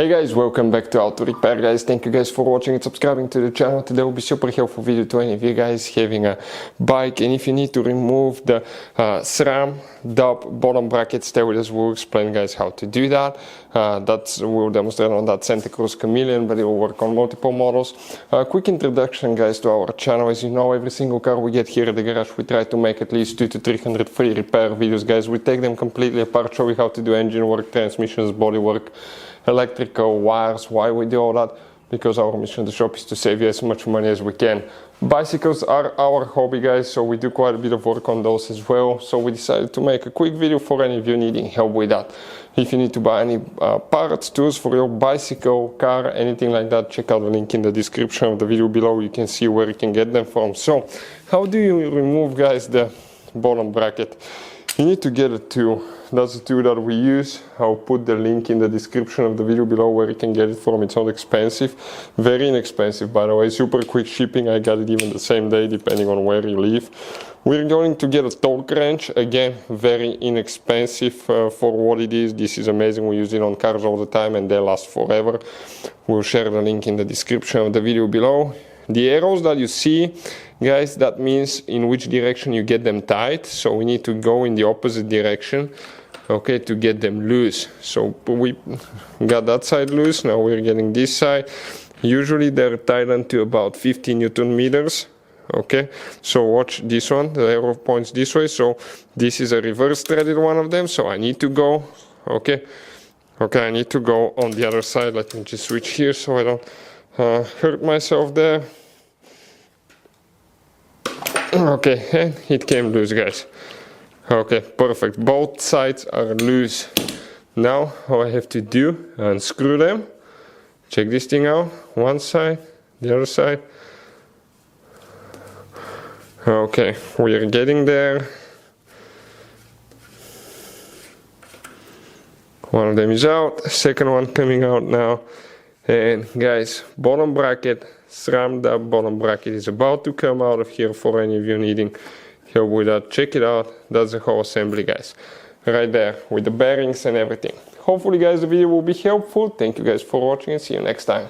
Hey guys, welcome back to Auto Repair guys. Thank you guys for watching and subscribing to the channel. Today will be super helpful video to any of you guys having a bike, and if you need to remove the SRAM DUB bottom bracket, stay with us. We'll explain guys how to do that. We'll demonstrate on that Santa Cruz Chameleon, but it will work on multiple models. Quick introduction guys to our channel. As you know, every single car we get here at the garage, we try to make at least 200 to 300 free repair videos guys. We take them completely apart, show you how to do engine work, transmissions, body work, electrical wires. Why we do all that? Because our mission in the shop is to save you as much money as we can. Bicycles are our hobby guys, so we do quite a bit of work on those as well. So we decided to make a quick video for any of you needing help with that. If you need to buy any parts, tools for your bicycle, car, anything like that, check out the link in the description of the video below. You can see where you can get them from. So how do you remove guys the bottom bracket? You need to get a tool. That's the tool that we use. I'll put the link in the description of the video below where you can get it from. It's not expensive, very inexpensive by the way, super quick shipping. I got it even the same day depending on where you live. We're going to get a torque wrench, again very inexpensive for what it is. This is amazing, we use it on cars all the time and they last forever. We'll share the link in the description of the video below. The arrows that you see guys, that means in which direction you get them tight, so we need to go in the opposite direction, okay, to get them loose. So we got that side loose, now we're getting this side. Usually they're tightened to about 50 Newton meters, okay. So watch this one, the arrow points this way, so this is a reverse threaded one of them, so I need to go, okay, I need to go on the other side. Let me just switch here so I don't hurt myself there. Okay, and it came loose guys. Okay, perfect, both sides are loose. Now all I have to do, unscrew them. Check this thing out, one side, the other side. Okay, we are getting there. One of them is out, second one coming out now. And guys, bottom bracket, SRAM DUB bottom bracket is about to come out of here for any of you needing help with that. Check it out, that's the whole assembly guys, right there with the bearings and everything. Hopefully guys the video will be helpful. Thank you guys for watching and see you next time.